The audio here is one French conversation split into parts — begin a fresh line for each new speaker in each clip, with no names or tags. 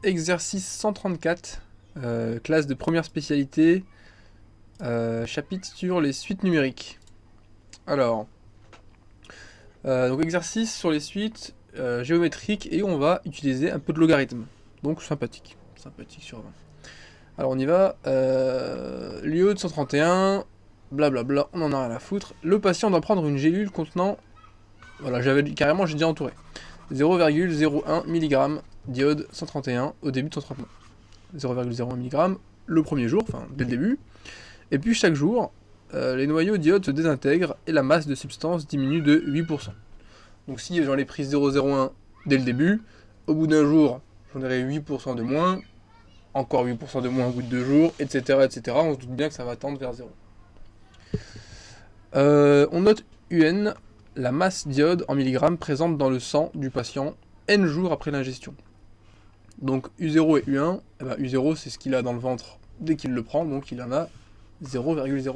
Exercice 134, classe de première spécialité, chapitre sur les suites numériques. Alors, donc exercice sur les suites géométriques et on va utiliser un peu de logarithme. Donc sympathique, sympathique sur 20. Alors on y va, lieu de 131, blablabla, on en a rien à foutre. Le patient doit prendre une gélule contenant, voilà, j'ai déjà entouré, 0,01 mg d'iode 131 au début de son traitement. 0,01 mg le premier jour, enfin dès le début, et puis chaque jour, les noyaux d'iode se désintègrent et la masse de substance diminue de 8%. Donc si j'en ai pris 0,01 dès le début, au bout d'un jour, j'en aurai 8% de moins, encore 8% de moins au bout de 2 jours, etc., etc. On se doute bien que ça va tendre vers 0. On note UN, la masse d'iode en milligrammes présente dans le sang du patient N jours après l'ingestion. Donc U0 et U1, eh ben, U0 c'est ce qu'il a dans le ventre dès qu'il le prend, donc il en a 0,01 g.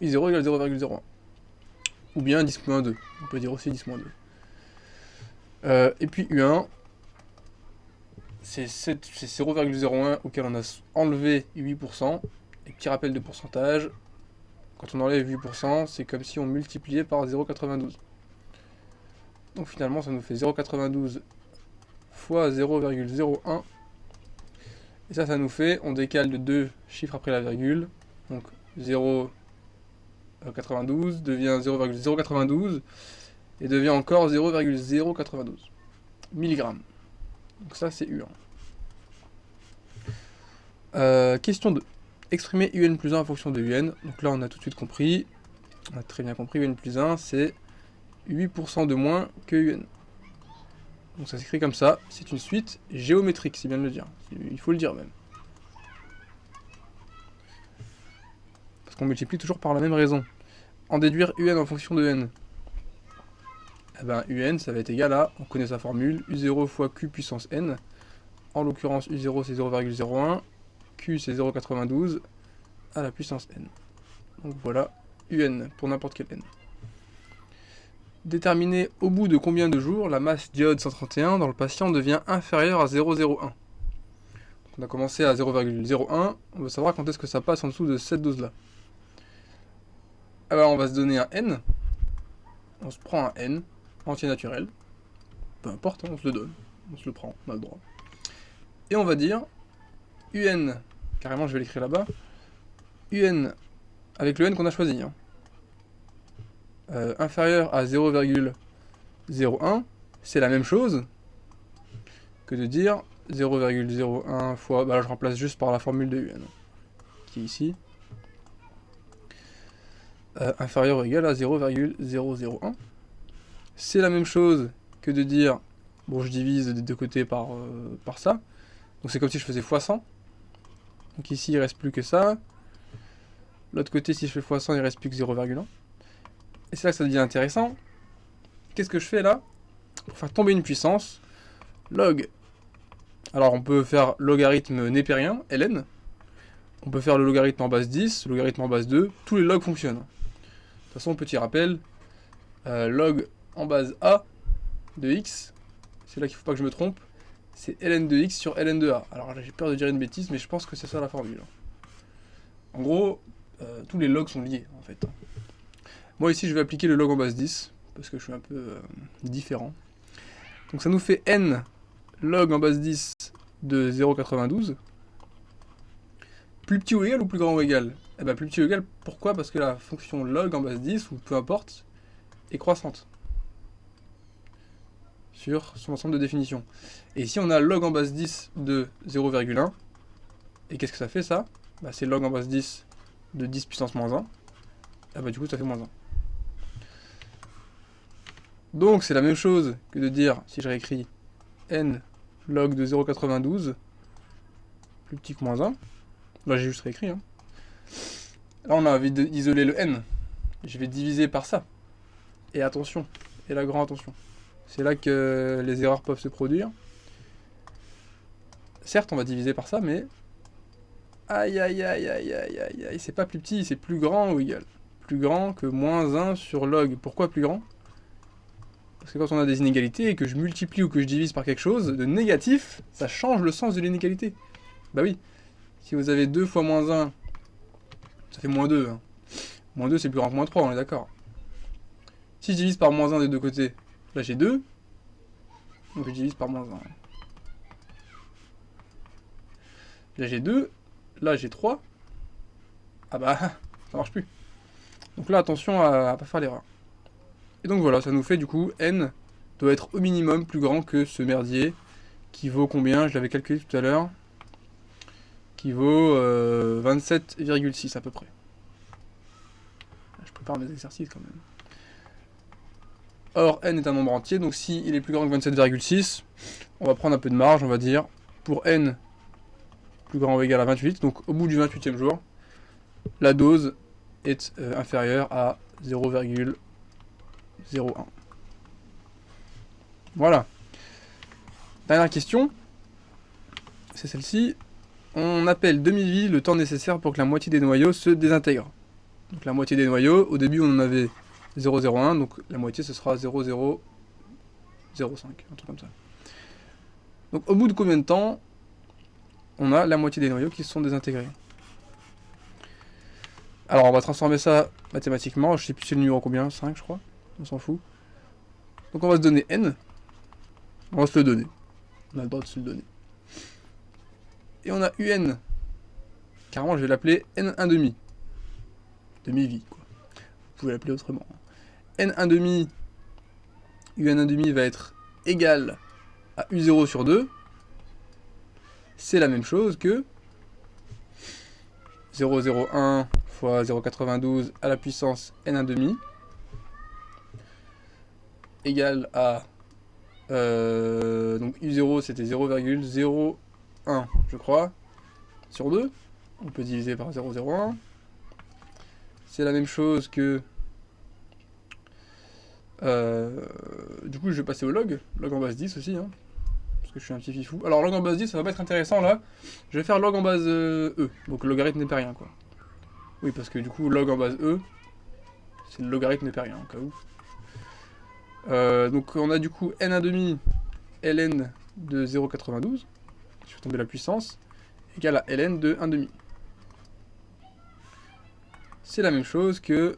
U0 égale 0,01. Ou bien 10-2, on peut dire aussi 10-2. Et puis U1, c'est 0,01 auquel on a enlevé 8%. Et petit rappel de pourcentage, quand on enlève 8%, c'est comme si on multipliait par 0,92. Donc finalement ça nous fait 0,92 fois 0,01. Et ça nous fait, on décale de 2 chiffres après la virgule. Donc 0,92 devient 0,092 et devient encore 0,092 mg. Donc ça c'est U1. Question 2. Exprimer UN plus 1 en fonction de UN. Donc là on a tout de suite compris. On a très bien compris, UN plus 1 c'est 8% de moins que UN. Donc ça s'écrit comme ça, c'est une suite géométrique, c'est bien de le dire. Il faut le dire même. Parce qu'on multiplie toujours par la même raison. En déduire UN en fonction de N. Eh ben UN ça va être égal à, on connaît sa formule, U0 fois Q puissance N. En l'occurrence U0 c'est 0,01, Q c'est 0,92 à la puissance N. Donc voilà UN pour n'importe quel N. Déterminer au bout de combien de jours la masse d'iode 131 dans le patient devient inférieure à 0,01. On a commencé à 0,01, on veut savoir quand est-ce que ça passe en dessous de cette dose-là. Alors on va se donner un N, on se prend un N, entier naturel, peu importe, on se le donne, on se le prend, on a le droit. Et on va dire UN, carrément je vais l'écrire là-bas, UN avec le N qu'on a choisi, hein, inférieur à 0,01, c'est la même chose que de dire 0,01 fois, bah là je remplace juste par la formule de UN, qui est ici, inférieur ou égal à 0,001. C'est la même chose que de dire, bon je divise des deux côtés par ça, donc c'est comme si je faisais x100, donc ici il reste plus que ça, l'autre côté si je fais x100 il reste plus que 0,1, et c'est là que ça devient intéressant. Qu'est-ce que je fais là? Pour faire tomber une puissance, log, alors on peut faire logarithme népérien, ln, on peut faire le logarithme en base 10, le logarithme en base 2, tous les logs fonctionnent. De toute façon, petit rappel, log en base a de x, c'est là qu'il ne faut pas que je me trompe, c'est ln de x sur ln de a. Alors là j'ai peur de dire une bêtise, mais je pense que c'est ça la formule. En gros, tous les logs sont liés en fait. Moi ici je vais appliquer le log en base 10, parce que je suis un peu différent. Donc ça nous fait n log en base 10 de 0,92. Plus petit ou égal ou plus grand ou égal? Eh ben plus petit ou égal, pourquoi? Parce que la fonction log en base 10, ou peu importe, est croissante sur son ensemble de définitions. Et ici on a log en base 10 de 0,1, et qu'est-ce que ça fait ça? Bah, c'est log en base 10 de 10 puissance moins 1, et bah du coup ça fait moins 1. Donc c'est la même chose que de dire, si je réécris n log de 0,92, plus petit que moins 1, là j'ai juste réécrit, hein. Là on a envie d'isoler le n, je vais diviser par ça. Et attention, et la grande attention, c'est là que les erreurs peuvent se produire. Certes, on va diviser par ça, mais aïe aïe aïe aïe aïe aïe aïe, c'est pas plus petit, c'est plus grand ou égal. Plus grand que moins 1 sur log. Pourquoi plus grand? Parce que quand on a des inégalités et que je multiplie ou que je divise par quelque chose de négatif, ça change le sens de l'inégalité. Bah oui. Si vous avez 2 fois moins 1, ça fait moins 2. Hein. Moins 2 c'est plus grand que moins 3, on est d'accord. Si je divise par moins 1 des deux côtés, là j'ai 2. Donc je divise par moins 1. Là j'ai 2. Là j'ai 3. Ah bah, ça marche plus. Donc là attention à pas faire l'erreur. Et donc voilà, ça nous fait du coup n doit être au minimum plus grand que ce merdier qui vaut combien? Je l'avais calculé tout à l'heure. Qui vaut 27,6 à peu près. Je prépare mes exercices quand même. Or n est un nombre entier, donc si il est plus grand que 27,6, on va prendre un peu de marge, on va dire, pour n plus grand ou égal à 28, donc au bout du 28e jour, la dose est inférieure à 0,01. Voilà. Dernière question, c'est celle-ci. On appelle demi-vie le temps nécessaire pour que la moitié des noyaux se désintègre. Donc la moitié des noyaux, au début on en avait 0,01, donc la moitié ce sera 0,005, un truc comme ça. Donc au bout de combien de temps on a la moitié des noyaux qui se sont désintégrés? Alors on va transformer ça mathématiquement, je sais plus c'est le numéro combien, 5 je crois, on s'en fout. Donc on va se donner n, on va se le donner, on a le droit de se le donner. Et on a un, carrément je vais l'appeler n1 demi, demi-vie quoi, vous pouvez l'appeler autrement. n1 demi, un1 demi va être égal à u0 sur 2, c'est la même chose que 0,01 fois 0,92 à la puissance n1 demi égale à donc u0 c'était 0,01 je crois sur 2, on peut diviser par 0,01, c'est la même chose que du coup je vais passer au log en base 10 aussi hein, parce que je suis un petit fifou. Alors log en base 10 ça va pas être intéressant là, je vais faire log en base e, donc le logarithme népérien quoi. Oui parce que du coup log en base e c'est le logarithme népérien en cas où. Donc on a du coup n1 demi ln de 0,92, je vais tomber la puissance, égale à ln de 1 demi. C'est la même chose que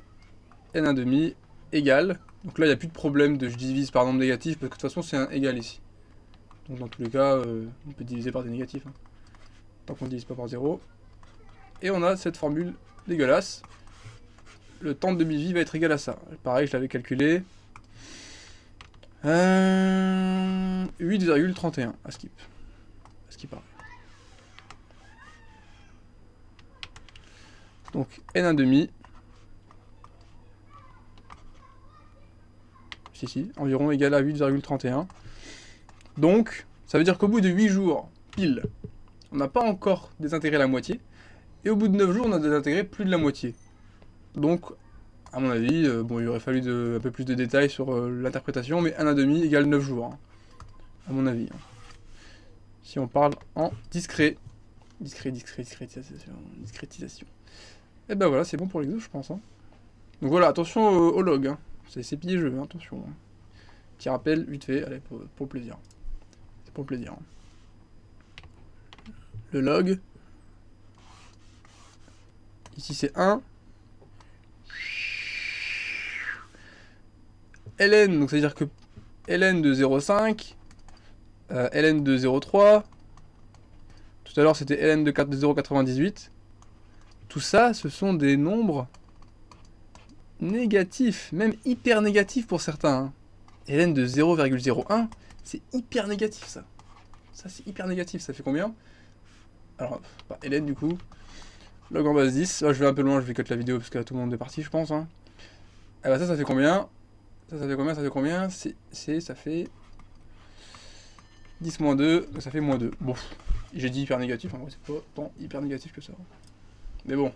n1 demi égale, donc là il n'y a plus de problème de je divise par nombre négatif parce que de toute façon c'est un égal ici. Donc dans tous les cas on peut diviser par des négatifs, hein, tant qu'on ne divise pas par 0. Et on a cette formule dégueulasse, le temps de demi-vie va être égal à ça. Pareil je l'avais calculé. 8,31 à skip. À skip pareil. Donc n1 demi. Si, environ égal à 8,31. Donc, ça veut dire qu'au bout de 8 jours, pile, on n'a pas encore désintégré la moitié. Et au bout de 9 jours, on a désintégré plus de la moitié. Donc, à mon avis, bon, il aurait fallu un peu plus de détails sur l'interprétation, mais 1,5 égale 9 jours, hein, à mon avis. Hein. Si on parle en discrétisation. Et ben voilà, c'est bon pour l'exo, je pense. Hein. Donc voilà, attention au log, hein. C'est piégeux, hein, attention. Hein. Petit rappel, vite fait, allez, pour le plaisir. C'est pour le plaisir. Hein. Le log. Ici c'est 1. ln, donc ça veut dire que ln de 0,5, ln de 0,3, tout à l'heure c'était ln de 0,98. Tout ça, ce sont des nombres négatifs, même hyper négatifs pour certains. Hein. ln de 0,01, c'est hyper négatif ça. Ça c'est hyper négatif, ça fait combien? Alors, ln du coup, log en base 10, là je vais un peu loin, je vais cut la vidéo parce que tout le monde est parti je pense. Hein. Ah bah ça fait combien? Ça fait combien? Ça fait combien? Ça fait 10 moins 2, donc ça fait moins 2. Bon, j'ai dit hyper négatif, en vrai c'est pas tant hyper négatif que ça. Mais bon,